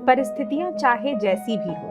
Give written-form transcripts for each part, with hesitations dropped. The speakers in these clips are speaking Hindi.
परिस्थितियां चाहे जैसी भी हो,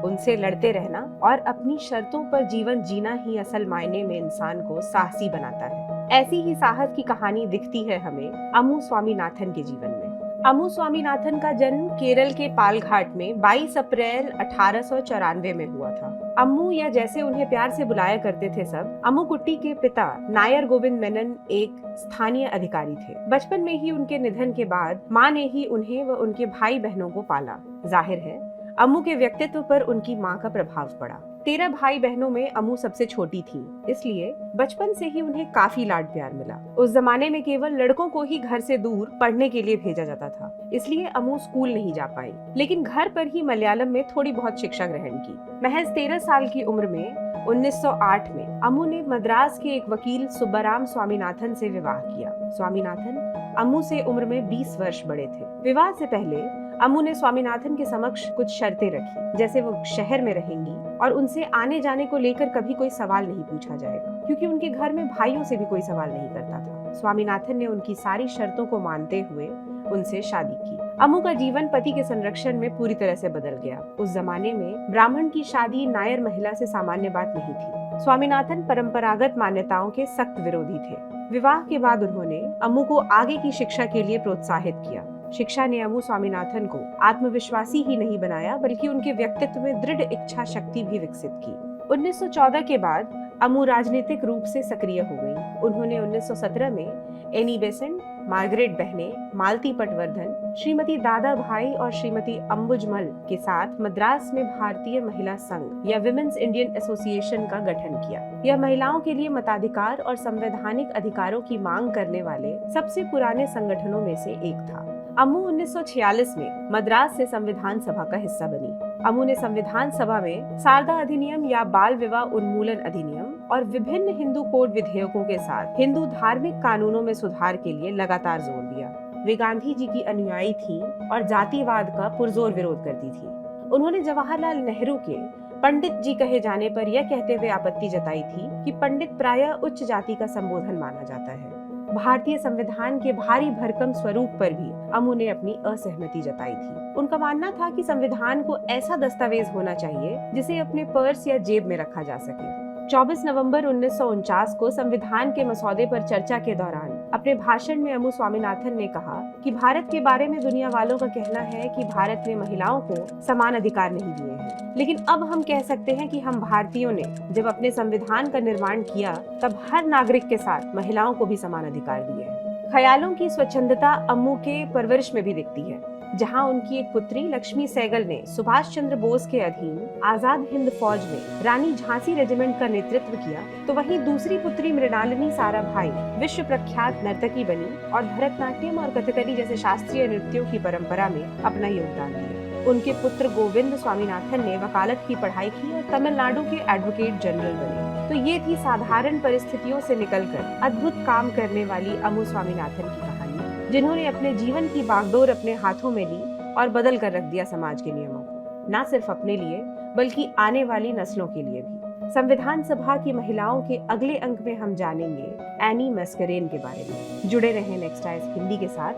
उनसे लड़ते रहना और अपनी शर्तों पर जीवन जीना ही असल मायने में इंसान को साहसी बनाता है। ऐसी ही साहस की कहानी दिखती है हमें अमू स्वामीनाथन के जीवन में। अमू स्वामीनाथन का जन्म केरल के पालघाट में 22 अप्रैल 1894 में हुआ था। अम्मू, या जैसे उन्हें प्यार से बुलाया करते थे सब, अम्मू कुट्टी के पिता नायर गोविंद मेनन एक स्थानीय अधिकारी थे। बचपन में ही उनके निधन के बाद माँ ने ही उन्हें व उनके भाई बहनों को पाला। जाहिर है अम्मू के व्यक्तित्व पर उनकी माँ का प्रभाव पड़ा। 13 भाई बहनों में अम्मू सबसे छोटी थी, इसलिए बचपन से ही उन्हें काफी लाड प्यार मिला। उस जमाने में केवल लड़कों को ही घर से दूर पढ़ने के लिए भेजा जाता था, इसलिए अम्मू स्कूल नहीं जा पाई, लेकिन घर पर ही मलयालम में थोड़ी बहुत शिक्षा ग्रहण की। महज 13 साल की उम्र में 1908 में अम्मू ने मद्रास के एक वकील सुब्बाराम स्वामीनाथन से विवाह किया। स्वामीनाथन अम्मू से उम्र में 20 वर्ष बड़े थे। विवाह से पहले अम्मू ने स्वामीनाथन के समक्ष कुछ शर्तें रखी, जैसे वो शहर में रहेंगी और उनसे आने जाने को लेकर कभी कोई सवाल नहीं पूछा जाएगा, क्योंकि उनके घर में भाइयों से भी कोई सवाल नहीं करता था। स्वामीनाथन ने उनकी सारी शर्तों को मानते हुए उनसे शादी की। अम्मू का जीवन पति के संरक्षण में पूरी तरह से बदल गया। उस जमाने में ब्राह्मण की शादी नायर महिला से सामान्य बात नहीं थी। स्वामीनाथन परंपरागत मान्यताओं के सख्त विरोधी थे। विवाह के बाद उन्होंने अम्मू को आगे की शिक्षा के लिए प्रोत्साहित किया। शिक्षा ने अम्मू स्वामीनाथन को आत्मविश्वासी ही नहीं बनाया, बल्कि उनके व्यक्तित्व में दृढ़ इच्छा शक्ति भी विकसित की। 1914 के बाद अम्मू राजनीतिक रूप से सक्रिय हो गई। उन्होंने 1917 में एनी बेसेंट, मार्गरेट बहने, मालती पटवर्धन, श्रीमती दादा भाई और श्रीमती अंबुजमल के साथ मद्रास में भारतीय महिला संघ या विमेन्स इंडियन एसोसिएशन का गठन किया। यह महिलाओं के लिए मताधिकार और संवैधानिक अधिकारों की मांग करने वाले सबसे पुराने संगठनों में से एक था। अम्मू 1946 में मद्रास से संविधान सभा का हिस्सा बनी। अम्मू ने संविधान सभा में शारदा अधिनियम या बाल विवाह उन्मूलन अधिनियम और विभिन्न हिंदू कोड विधेयकों के साथ हिंदू धार्मिक कानूनों में सुधार के लिए लगातार जोर दिया। वे गांधी जी की अनुयायी थीं और जातिवाद का पुरजोर विरोध करती थीं। उन्होंने जवाहरलाल नेहरू के पंडित जी कहे जाने पर यह कहते हुए आपत्ति जताई थी कि पंडित प्रायः उच्च जाति का संबोधन माना जाता है। भारतीय संविधान के भारी भरकम स्वरूप पर भी अम्मू ने अपनी असहमति जताई थी। उनका मानना था कि संविधान को ऐसा दस्तावेज होना चाहिए जिसे अपने पर्स या जेब में रखा जा सके। 24 नवंबर 1949 को संविधान के मसौदे पर चर्चा के दौरान अपने भाषण में अम्मू स्वामीनाथन ने कहा कि भारत के बारे में दुनिया वालों का कहना है कि भारत ने महिलाओं को समान अधिकार नहीं दिए हैं, लेकिन अब हम कह सकते हैं कि हम भारतीयों ने जब अपने संविधान का निर्माण किया तब हर नागरिक के साथ महिलाओं को भी समान अधिकार दिए हैं। ख्यालों की स्वच्छंदता अम्मू के परवरिश में भी दिखती है। जहां उनकी एक पुत्री लक्ष्मी सहगल ने सुभाष चंद्र बोस के अधीन आजाद हिंद फौज में रानी झांसी रेजिमेंट का नेतृत्व किया, तो वहीं दूसरी पुत्री मृणालिनी साराभाई विश्व प्रख्यात नर्तकी बनी और भरतनाट्यम और कथकली जैसे शास्त्रीय नृत्यों की परंपरा में अपना योगदान दिया। उनके पुत्र गोविंद स्वामीनाथन ने वकालत की पढ़ाई की और तमिलनाडु के एडवोकेट जनरल बने। तो ये थी साधारण परिस्थितियों से निकलकर अद्भुत काम करने वाली अम्मू स्वामीनाथन की कहानी, जिन्होंने अपने जीवन की बागडोर अपने हाथों में ली और बदल कर रख दिया समाज के नियमों को, न सिर्फ अपने लिए बल्कि आने वाली नस्लों के लिए भी। संविधान सभा की महिलाओं के अगले अंक में हम जानेंगे एनी मस्करेन के बारे में। जुड़े रहें नेक्स्ट आइज हिंदी के साथ।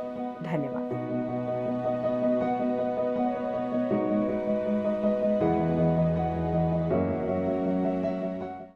धन्यवाद।